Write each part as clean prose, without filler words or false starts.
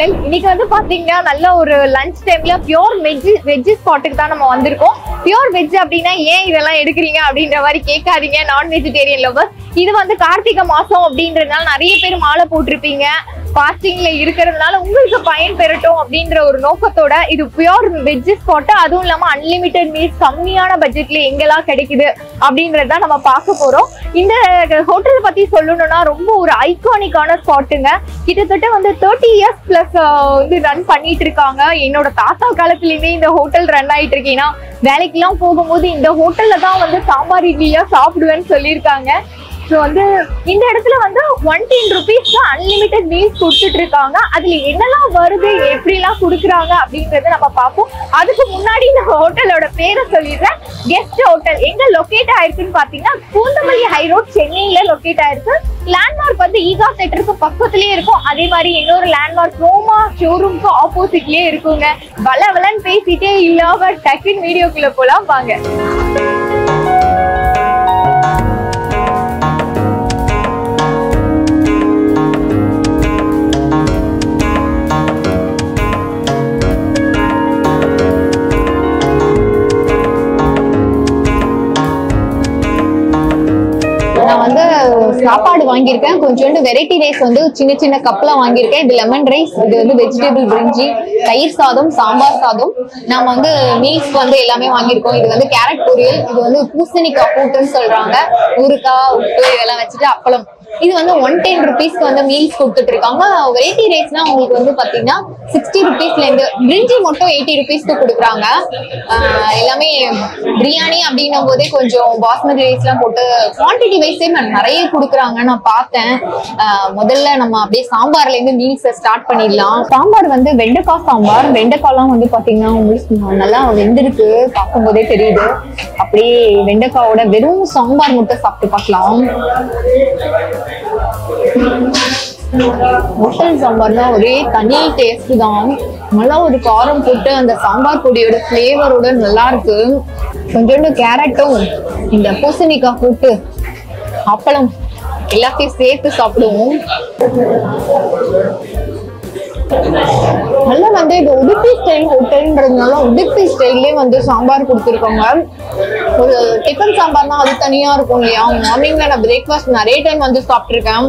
Channel. இன்னைக்கு வந்து பாத்தீங்கன்னா நல்ல ஒரு லஞ்ச் டைம்ல பியூர் வெஜ் ஸ்பாட்டுக்கு தான் நம்ம வந்திருக்கோம். பியூர் வெஜ் அப்படின்னா ஏன் இதெல்லாம் எடுக்கிறீங்க அப்படின்ற மாதிரி கேட்காதீங்க நான் வெஜிடேரியன் லவர்ஸ். இது வந்து கார்த்திகை மாசம் அப்படின்றதுனால நிறைய பேர் மாலை போட்டிருப்பீங்க. ஃபாஸ்டிங்ல இருக்கிறதுனால உங்களுக்கு பயன் பெறட்டும் அப்படின்ற ஒரு நோக்கத்தோட இது பியூர் வெஜ் ஸ்பாட். அதுவும் இல்லாம அன்லிமிட்டட் மீல்ஸ் கம்மியான பட்ஜெட்ல எங்கெல்லாம் கிடைக்குது அப்படின்றத நம்ம பார்க்க போறோம். இந்த ஹோட்டல் பத்தி சொல்லணும்னா ரொம்ப ஒரு ஐகானிக்கான ஸ்பாட்டுங்க. கிட்டத்தட்ட வந்து 30 இயர்ஸ் பிளஸ் வந்து ரன் பண்ணிட்டு இருக்காங்க. என்னோட தாத்தா காலத்துலயுமே இந்த ஹோட்டல் ரன் ஆயிட்டு இருக்கீங்கன்னா வேலைக்கெல்லாம் போகும்போது இந்த ஹோட்டல்ல தான் வந்து சாம்பார் இட்லியா சாப்பிடுவேன்னு சொல்லியிருக்காங்க. ஸோ வந்து இந்த இடத்துல வந்து 110 rupees தான் அன்லிமிட்டட் மீல்ஸ் கொடுத்துட்டு இருக்காங்க. அதுல என்னெல்லாம் வருது எப்படிலாம் கொடுக்குறாங்க அப்படின்றத நம்ம பார்ப்போம். அதுக்கு முன்னாடி இந்த ஹோட்டலோட பேரை சொல்லிடுறேன். கெஸ்ட் ஹோட்டல் எங்க லொக்கேட் ஆயிருக்குன்னு பாத்தீங்கன்னா பூந்தமல்லி ஹை ரோட் சென்னையில லொக்கேட் ஆயிருக்கு. லேண்ட்மார்க் வந்து ஈகா தேட்டருக்கு பக்கத்துலயே இருக்கும். அதே மாதிரி இன்னொரு லேண்ட்மார்க் ரோமா ஷோரூம்க்கு ஆப்போசிட்லயே இருக்குங்க. வளன்னு பேசிட்டே இல்லாம டக்குன்னு வீடியோக்குள்ள போலாம் வாங்க. நான் வந்து சாப்பாடு வாங்கியிருக்கேன். கொஞ்சோண்டு வெரைட்டி ரைஸ் வந்து சின்ன சின்ன கப்ல வாங்கியிருக்கேன். இது லெமன் ரைஸ், இது வந்து வெஜிடபிள் பிரிஞ்சி, தயிர் சாதம், சாம்பார் சாதம். நாம வந்து மீல்ஸ் வந்து எல்லாமே வாங்கியிருக்கோம். இது வந்து கேரட் பொரியல், இது வந்து பூசணிக்காய் கூட்டுன்னு சொல்றாங்க, ஊறுகாய், உப்பு இதெல்லாம் வச்சுட்டு அப்பளம். இது வந்து 110 rupeesக்கு வந்து மீல்ஸ் கொடுத்துட்டு இருக்காங்க. வெரைட்டி ரைஸ்னா உங்களுக்கு வந்து பாத்தீங்கன்னா 60 rupeesல இருந்து, பிரிஞ்சி மட்டும் 80 rupeesக்கு கொடுக்குறாங்க. எல்லாமே பிரியாணி அப்படின்னும் போதே கொஞ்சம் பாஸ்மதி ரைஸ் எல்லாம் போட்டு குவான்டிட்டி வைஸே நிறைய கொடுக்குறாங்க நான் பார்த்தேன். முதல்ல நம்ம அப்படியே சாம்பார்ல இருந்து மீல்ஸ் ஸ்டார்ட் பண்ணிடலாம். சாம்பார் வந்து வெண்டைக்காய் சாம்பார். வெண்டைக்காய்லாம் வந்து பாத்தீங்கன்னா உங்களுக்கு நல்லா வெந்திருக்கு, பார்க்கும் போதே தெரியுது. அப்படியே வெண்டைக்காயோட வெறும் சாம்பார் மட்டும் சாப்பிட்டு பார்க்கலாம். ஹோட்டல் சாம்பார் தான் ஒரே தனி டேஸ்ட் தான். நல்லா ஒரு காரம் போட்டு அந்த சாம்பார் பொடியோட ஃபிளேவரோட நல்லா இருக்கு. கொஞ்சோண்டு கேரட்டும் இந்த பூசணிக்காய் போட்டு அப்பளம் எல்லாத்தையும் சேர்த்து சாப்பிடுவோம். நல்லா வந்து இது உடுப்பி ஸ்டைல் ஹோட்டல்ன்றதுனால உடுப்பி ஸ்டைல்லே வந்து சாம்பார் கொடுத்துருக்காங்க. ஒரு டிஃபன் சாம்பார்னா அது தனியா இருக்கும் இல்லையா. மார்னிங்ல நான் பிரேக்ஃபாஸ்ட் நிறைய டைம் வந்து சாப்பிட்டுருக்கேன்.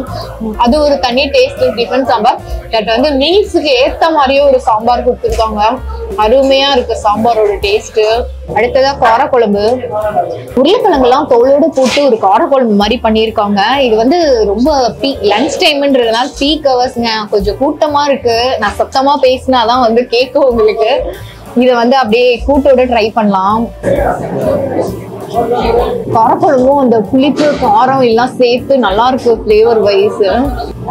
அது ஒரு தனி டேஸ்ட் டிஃபன் சாம்பார். பட் வந்து மீல்ஸுக்கு ஏத்த மாதிரியே ஒரு சாம்பார் கொடுத்துருக்காங்க. அருமையா இருக்கு சாம்பாரோட டேஸ்ட். அடுத்ததா காரக்குழம்பு, உருளைக்கிழங்கு எல்லாம் தோலோடு போட்டு ஒரு காரக்குழம்பு மாதிரி பண்ணியிருக்காங்க. இது வந்து ரொம்ப லஞ்ச் டைம்ன்றதுனால பீக் ஹவர்ஸ்ங்க, கொஞ்சம் கூட்டமா இருக்கு. நான் சத்தமா பேசினாதான் வந்து கேட்கும் உங்களுக்கு. இத வந்து அப்படியே கூட்டோட ட்ரை பண்ணலாம். காரக்குழம்பும் அந்த புளிப்பு காரம் எல்லாம் சேர்த்து நல்லா இருக்கு. பிளேவர் வைஸ்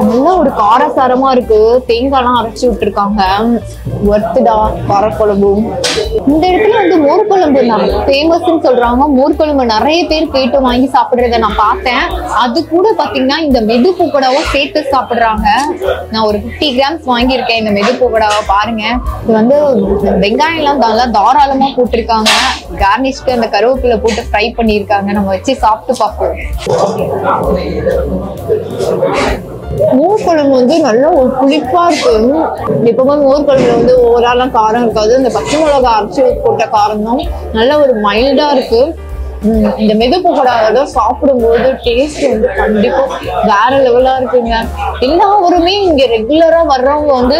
நல்லா ஒரு காரசாரமா இருக்கு. தேங்காய்லாம் அரைச்சி விட்டுருக்காங்க. ஒர்த்துடா காரக்குழம்பும். இந்த இடத்துல வந்து மோர் குழம்பு ஃபேமஸ்ன்னு சொல்றாங்க. மோர் குழம்பு நிறைய பேர் கேட்டு வாங்கி சாப்பிடுறத நான் பார்த்தேன். அது கூட பாத்தீங்கன்னா இந்த மெது பக்கோடாவும் சேர்த்து சாப்பிடுறாங்க. நான் ஒரு 50 grams வாங்கியிருக்கேன் இந்த மெது பக்கோடாவை. பாருங்க, இது வந்து வெங்காயம் எல்லாம் நல்லா தாராளமா போட்டிருக்காங்க. கார்னிஷ்க்கு அந்த கருவேப்பிலை போட்டு ஃப்ரை பண்ணியிருக்காங்க. நம்ம வச்சு சாப்பிட்டு பார்ப்போம். மோர் குழம்பு வந்து நல்ல ஒரு புளிப்பா இருக்கு. எப்பவுமே மோர் குழம்புல வந்து ஓவராலாம் காரம் இருக்காது. இந்த பச்சை மிளகாய் அரைச்சி போட்ட காரம் தான் நல்ல ஒரு மைல்டா இருக்கு. இந்த மெது பக்கோடாவை சாப்பிடும்போது டேஸ்ட் வந்து கண்டிப்பா வேற லெவலா இருக்குங்க. எல்லாருமே இங்க ரெகுலரா வர்றவங்க வந்து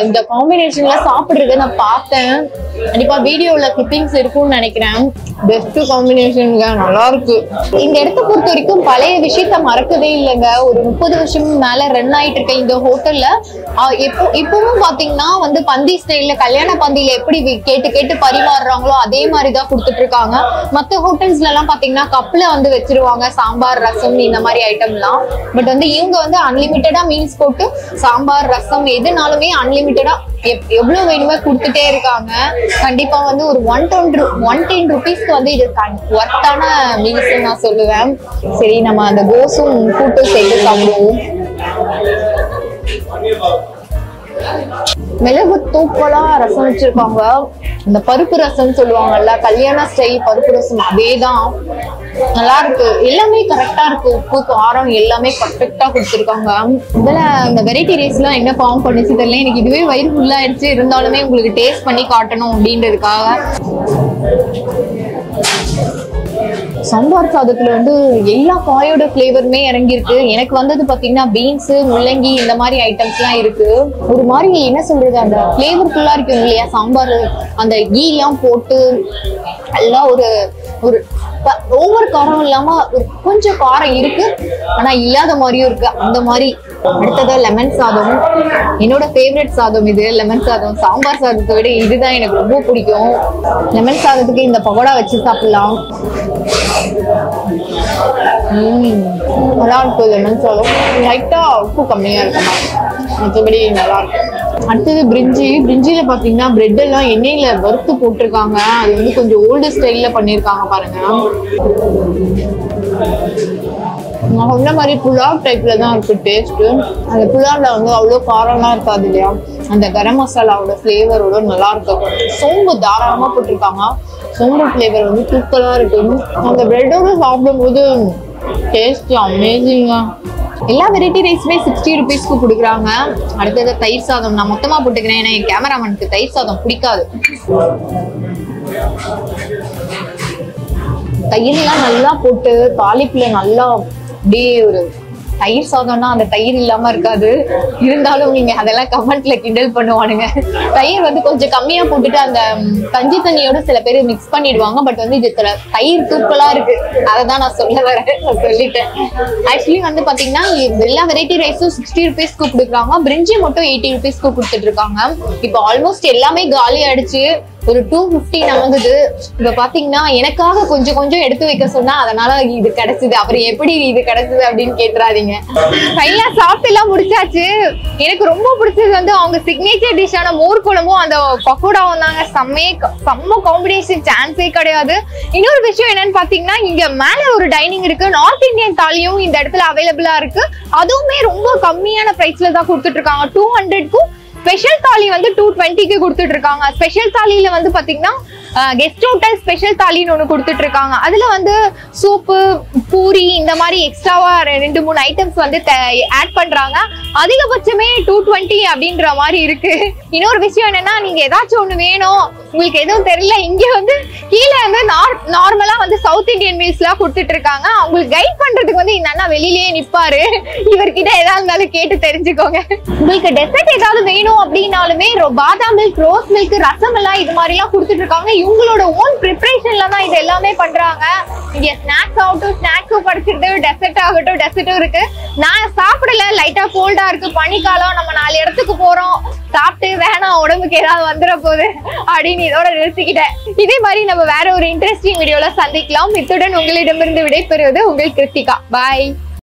இந்த காம்பினேஷன்ல சாப்பிடுறத நான் பார்த்தேன். கண்டிப்பா வீடியோல கிளிப்பிங்ஸ் இருக்கும்னு நினைக்கிறேன். பெஸ்ட் காம்பினேஷனுங்க, நல்லா இருக்கு. இந்த இடத்த பொறுத்த வரைக்கும் பழைய விஷயத்த மறக்கவே இல்லைங்க. ஒரு 30 வருஷம் மேல ரன் ஆயிட்டு இருக்க இந்த ஹோட்டல்ல இப்பவும் பாத்தீங்கன்னா வந்து பந்தி ஸ்டைல்ல, கல்யாண பந்தியில எப்படி கேட்டு கேட்டு பரிமாறுறாங்களோ அதே மாதிரிதான் கொடுத்துட்டு இருக்காங்க. மத்த ஹோட்டல்ஸ்ல எல்லாம் பாத்தீங்கன்னா கப்ல வந்து வச்சிருவாங்க சாம்பார் ரசம் இந்த மாதிரி ஐட்டம் எல்லாம். பட் வந்து இவங்க வந்து அன்லிமிட்டடா மீல்ஸ் போட்டு சாம்பார் ரசம் எதுனாலுமே அன்லிமிட்டடா எவ்வளவு வேணுமே கொடுத்துட்டே இருக்காங்க. கண்டிப்பா வந்து ஒரு 110 rupeesக்கு வந்து இது ஒர்த்தான மீல்ஸ் நான் சொல்லுவேன். சரி, நம்ம அந்த கோஸும் கூட்டும் சேர்த்து சாப்பிடுவோம். மிளகு தூக்கலா ரசம் வச்சிருக்காங்க. இந்த பருப்பு ரசம் சொல்லுவாங்கல்ல, கல்யாண ஸ்டைல் பருப்பு ரசம், அதேதான். நல்லா இருக்கு, எல்லாமே கரெக்டா இருக்கு. உப்பு காரம் எல்லாமே பர்ஃபெக்டா கொடுத்துருக்காங்க. இதுல இந்த வெரைட்டி ரைஸ் எல்லாம் என்ன ஃபார்ம் பண்ணிச்சு தெரியல. எனக்கு இதுவே வயிறு ஃபுல்லா ஆயிடுச்சு. இருந்தாலுமே உங்களுக்கு டேஸ்ட் பண்ணி காட்டணும் அப்படின்றதுக்காக. சாம்பார் சாதத்துல வந்து எல்லா காயோட ஃபிளேவருமே இறங்கிருக்கு. எனக்கு வந்தது பாத்தீங்கன்னா பீன்ஸ், முள்ளங்கி இந்த மாதிரி ஐட்டம்ஸ் எல்லாம் இருக்கு. ஒரு மாதிரி என்ன சொல்றது, அந்த ஃபிளேவர்ஃபுல்லா இருக்கும் இல்லையா சாம்பார். அந்த கீ எல்லாம் போட்டு எல்லாம் ஒரு ஓவர் காரம் இல்லாம கொஞ்சம் காரம் இருக்கு, ஆனா இல்லாத மாதிரியும் இருக்கு. அந்த மாதிரி. அடுத்தது லெமன் சாதம். என்னோட ஃபேவரட் சாதம் இது, லெமன் சாதம். சாம்பார் சாதத்தை விட இதுதான் எனக்கு ரொம்ப பிடிக்கும். லெமன் சாதத்துக்கு இந்த பகோடா வச்சு சாப்பிடலாம். நல்லா இருக்கும் லெமன் சாதம். லைட்டா உப்பு கம்மியா இருக்குமா, மற்றபடி நல்லா இருக்கும். அடுத்தது பிரிஞ்சி. பிரிஞ்சில பாத்தீங்கன்னா பிரெட் எல்லாம் எண்ணெயில வறுத்து போட்டிருக்காங்க. அது வந்து கொஞ்சம் ஓல்டு ஸ்டைல்ல பண்ணிருக்காங்க பாருங்க. நான் சொன்ன மாதிரி புலாவ் டைப்ல தான் இருக்கு டேஸ்ட். அந்த புலாவ்ல வந்து அவ்வளோ காரம்லாம் இருக்காது இல்லையா, அந்த கரம் மசாலாவோட ஃபிளேவரோட நல்லா இருக்கும். சோம்பு தாராளமா போட்டிருக்காங்க. சோம்பு ஃபிளேவர் வந்து தூக்கலா இருக்கு. அந்த பிரெட்டோட சாப்பிடும்போது டேஸ்ட் அமேசிங்கா. எல்லா வெரைட்டி ரைஸுமே 60 rupeesக்கு கொடுக்குறாங்க. அடுத்தது தயிர் சாதம். நான் மொத்தமா போட்டுக்கிறேன், ஏன்னா என் கேமராமேனுக்கு தயிர் சாதம் பிடிக்காது. தயிர்லாம் நல்லா போட்டு தாளிப்புல நல்லா அப்படியே ஒரு தயிர் சாதம்னா அந்த தயிர் இல்லாம இருக்காது. இருந்தாலும் நீங்க அதெல்லாம் கமெண்ட்ல கிண்டல் பண்ணுவானுங்க. தயிர் வந்து கொஞ்சம் கம்மியா போட்டுட்டு அந்த கஞ்சி தண்ணியோட சில பேர் மிக்ஸ் பண்ணிடுவாங்க. பட் வந்து இது தயிர் தூக்கலா இருக்கு, அததான் நான் சொல்ல வரேன். சொல்லிட்டேன். ஆக்சுவலி வந்து பாத்தீங்கன்னா எல்லா வெரைட்டி ரைஸும் 60 rupeesக்கு கொடுக்குறாங்க. பிரிஞ்சி மட்டும் 80 rupeesக்கு கொடுத்துட்டு இருக்காங்க. இப்போ ஆல்மோஸ்ட் எல்லாமே காலி ஆயிடுச்சு. ஒரு 250 நமக்குது. இப்ப பாத்தீங்கன்னா எனக்காக கொஞ்சம் கொஞ்சம் எடுத்து வைக்க சொன்னா, அதனால இது கிடைச்சது. அப்புறம் எப்படி இது கிடைச்சது அப்படின்னு கேட்டுறாதீங்க. ஃபைனலா சாப்பிட்டு எல்லாம் முடிச்சாச்சு. எனக்கு ரொம்ப பிடிச்சது வந்து அவங்க சிக்னேச்சர் டிஷ்ஷான மோர் குழம்பும் அந்த பக்கோடாவும் தாங்க. செம்ம காம்பினேஷன், சான்ஸே கிடையாது. இன்னொரு விஷயம் என்னன்னு பாத்தீங்கன்னா, இங்க மேல ஒரு டைனிங் இருக்கு. நார்த் இந்தியன் தாலியும் இந்த இடத்துல அவைலபிளா இருக்கு. அதுவுமே ரொம்ப கம்மியான பிரைஸ்ல தான் கொடுத்துட்டு இருக்காங்க. 200க்கும். ஸ்பெஷல் தாலி வந்து 220க்கு கொடுத்துட்டு இருக்காங்க. ஸ்பெஷல் தாலியில வந்து பாத்தீங்கன்னா கெஸ்ட் ஹோட்டல் ஸ்பெஷல் தாலின்னு ஒண்ணு கொடுத்துட்டு இருக்காங்க. அதுல வந்து சூப்பு, பூரி இந்த மாதிரி எக்ஸ்ட்ராவா 2-3 ஐட்டம்ஸ் வந்து ஆட் பண்றாங்க. அதிகபட்சமே 220 அப்படின்ற மாதிரி இருக்கு. இன்னொரு விஷயம் என்னன்னா, நீங்க ஏதாச்சும் ஒண்ணு வேணும், உங்களுக்கு எதுவும் தெரியல, இங்க வந்து கீழே வந்து நார்மலா வந்து சவுத் இந்தியன் மீல்ஸ் எல்லாம் கொடுத்துட்டு இருக்காங்க. உங்களுக்கு கைட் பண்றதுக்கு வந்து இந்த அண்ணா வெளியிலேயே நிப்பாரு. இவர்கிட்ட ஏதாவது இருந்தாலும் கேட்டு தெரிஞ்சுக்கோங்க. உங்களுக்கு டெசர்ட் ஏதாவது வேணும் அப்படின்னாலுமே பாதாம் மில்க், ரோஸ் மில்க், ரசம் எல்லாம் இது மாதிரி எல்லாம் கொடுத்துட்டு இருக்காங்க. இவங்களோட ஓன் ப்ரிப்பரேஷன்ல தான் இது எல்லாமே பண்றாங்க. இங்க ஸ்நாக்ஸ் ஆகட்டும், ஸ்நாக்ஸும் கிடைச்சிருக்கு, டெசர்ட் ஆகட்டும், டெசர்ட்டும் இருக்கு. நான் சாப்பிடல, லைட்டா கோல்டா இருக்கு, பனிக்காலம், நம்ம 4 இடத்துக்கு போறோம், சாப்பிட்டு வேணாம் உடம்புக்கு ஏதாவது வந்துட போகுது அப்படின்னு இதோட நிறுத்திக்கிட்டேன். இதே மாதிரி நம்ம வேற ஒரு இன்ட்ரெஸ்டிங் வீடியோல சந்திக்கலாம். இத்துடன் உங்களிடமிருந்து விடைபெறுவது உங்கள் கிருத்திகா. பாய்.